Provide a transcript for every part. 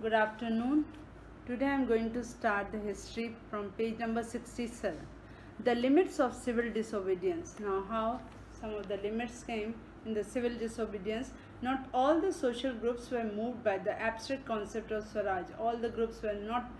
Good afternoon. Today I am going to start the history from page number 67. The limits of civil disobedience. Now, how some of the limits came in the civil disobedience. Not all the social groups were moved by the abstract concept of Swaraj. All the groups were not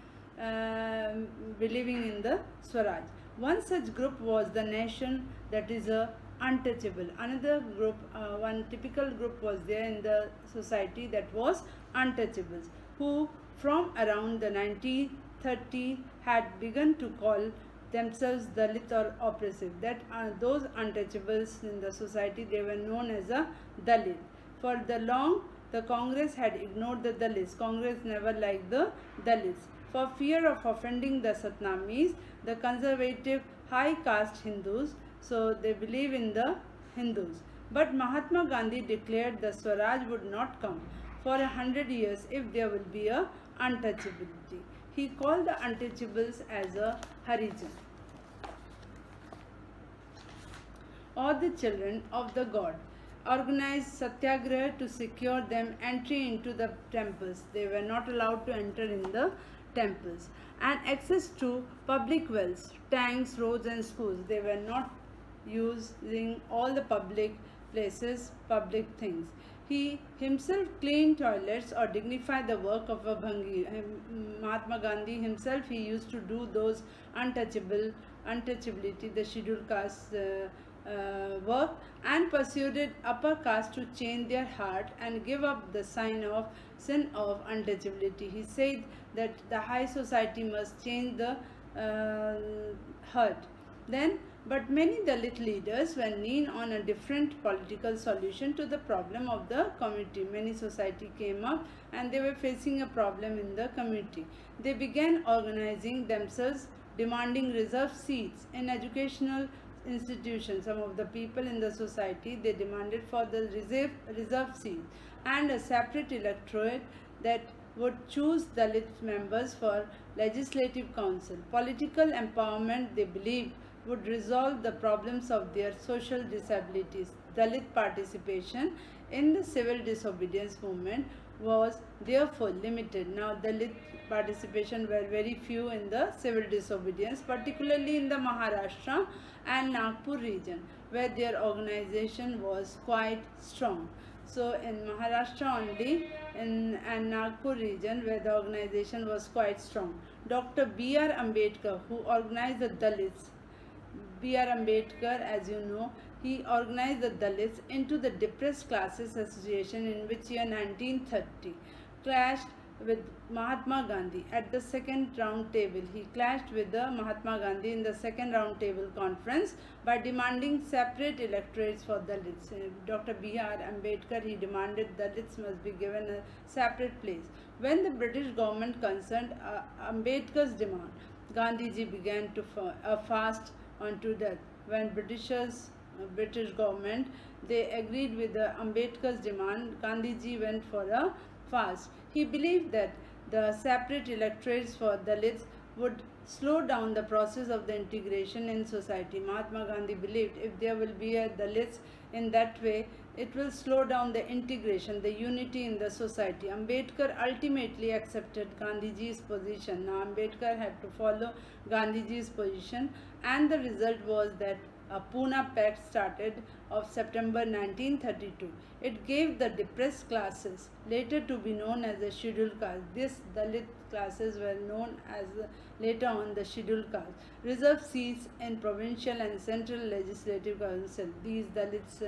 believing in the Swaraj. One such group was the nation, that is a untouchable. Another group, one typical group was there in the society, that was untouchables, who from around the 1930 had begun to call themselves Dalit or oppressive. That those untouchables in the society, they were known as a Dalit. For the long, the Congress had ignored the Dalits. Congress never liked the Dalits. For fear of offending the Satnamis, the conservative high caste Hindus, so they believe in the Hindus. But Mahatma Gandhi declared the Swaraj would not come for 100 years if there will be a untouchability. He called the untouchables as a Harijan, or the children of the god. Organized satyagraha to secure them entry into the temples. They were not allowed to enter in the temples. And access to public wells, tanks, roads and schools. They were not using all the public places, public things. He himself cleaned toilets or dignified the work of a bhangi. Mahatma Gandhi himself, he used to do those untouchability, the scheduled caste work, and persuaded upper caste to change their heart and give up the sin of untouchability. He said that the high society must change the heart. But many Dalit leaders were keen on a different political solution to the problem of the community. Many society came up and they were facing a problem in the community. They began organizing themselves, demanding reserved seats in educational institutions. Some of the people in the society, they demanded for the reserved seat and a separate electorate that would choose Dalit members for legislative council. Political empowerment, they believed, would resolve the problems of their social disabilities. Dalit participation in the civil disobedience movement was therefore limited. Now, Dalit participation were very few in the civil disobedience, particularly in the Maharashtra and Nagpur region, where their organization was quite strong. So in Maharashtra only, and Nagpur region, where the organization was quite strong. Dr. B.R. Ambedkar, who organized the Dalits, B.R. Ambedkar, as you know, he organized the Dalits into the Depressed Classes Association, in which year 1930 clashed with Mahatma Gandhi at the second round table. He clashed with the Mahatma Gandhi in the second round table conference by demanding separate electorates for Dalits. Dr. B.R. Ambedkar, he demanded Dalits must be given a separate place. When the British government concerned Ambedkar's demand, Gandhiji began to fast unto death. When British government, they agreed with the Ambedkar's demand, Gandhiji went for a fast. He believed that the separate electorates for Dalits would slow down the process of the integration in society. Mahatma Gandhi believed if there will be a Dalits in that way, it will slow down the integration, the unity in the society. Ambedkar ultimately accepted Gandhiji's position. Now, Ambedkar had to follow Gandhiji's position, and the result was that a Pune Pact started of September 1932. It gave the depressed classes, later to be known as the scheduled caste. This Dalit classes were known as later on the scheduled caste. Reserved seats in provincial and central legislative council. These Dalits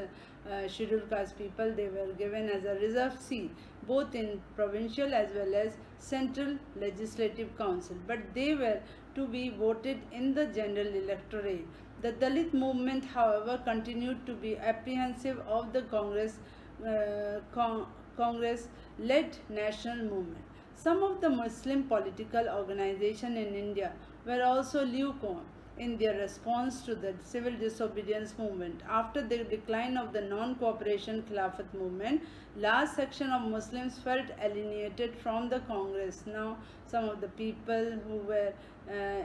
scheduled caste people, they were given as a reserved seat both in provincial as well as central legislative council. But they were to be voted in the general electorate. The Dalit movement, however, continued to be apprehensive of the Congress-led national movement. Some of the Muslim political organizations in India were also lukewarm in their response to the civil disobedience movement. After the decline of the non-cooperation Khilafat movement, large section of Muslims felt alienated from the Congress. Now, some of the people who were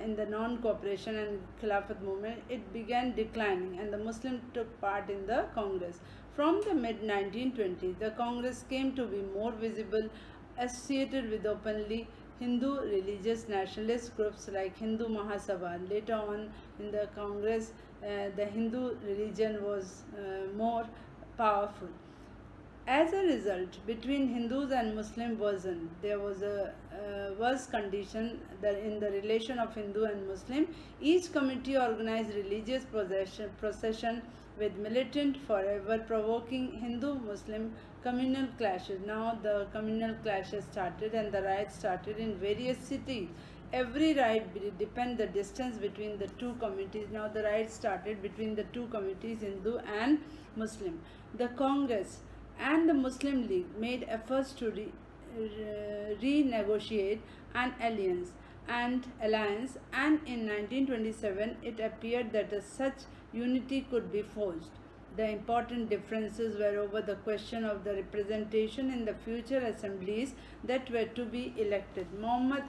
in the non-cooperation and Khilafat movement, it began declining, and the Muslims took part in the Congress. From the mid-1920s, the Congress came to be more visible associated with openly Hindu religious nationalist groups like Hindu Mahasabha. Later on in the Congress, the Hindu religion was more powerful. As a result, between Hindus and Muslim worsened. There was a worse condition that in the relation of Hindu and Muslim. Each committee organized religious procession with militant forever provoking Hindu-Muslim communal clashes. Now the communal clashes started and the riots started in various cities. Every riot depend the distance between the two communities. Now the riots started between the two communities, Hindu and Muslim. The Congress and the Muslim League made efforts to renegotiate an alliance, and in 1927 it appeared that such unity could be forged. The important differences were over the question of the representation in the future assemblies that were to be elected. Muhammad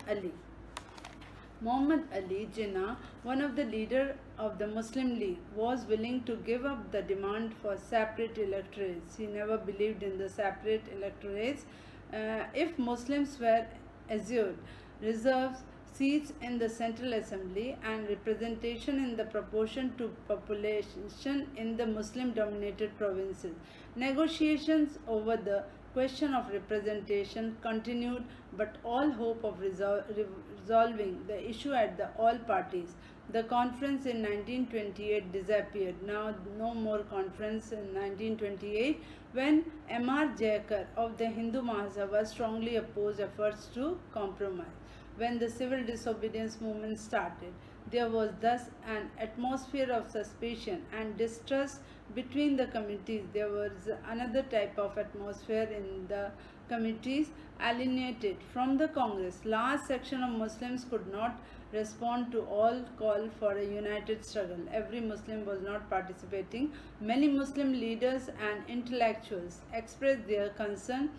Ali Jinnah, one of the leaders of the Muslim League, was willing to give up the demand for separate electorates. He never believed in the separate electorates. If Muslims were assured reserves, seats in the Central Assembly and representation in the proportion to population in the Muslim-dominated provinces. Negotiations over the question of representation continued, but all hope of resolving the issue at the all parties. The conference in 1928 disappeared. Now no more conference in 1928 when M.R. Jayakar of the Hindu Mahasabha strongly opposed efforts to compromise. When the civil disobedience movement started, there was thus an atmosphere of suspicion and distrust between the committees. There was another type of atmosphere in the committees alienated from the Congress. Large section of Muslims could not respond to all call for a united struggle. Every Muslim was not participating. Many Muslim leaders and intellectuals expressed their concern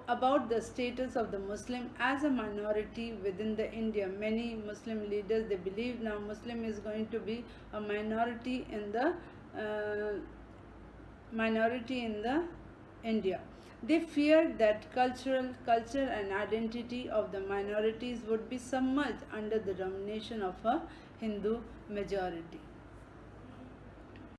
about the status of the Muslim as a minority within the India. Many Muslim leaders, they believe now Muslim is going to be a minority in the India. They feared that culture and identity of the minorities would be submerged under the domination of a Hindu majority.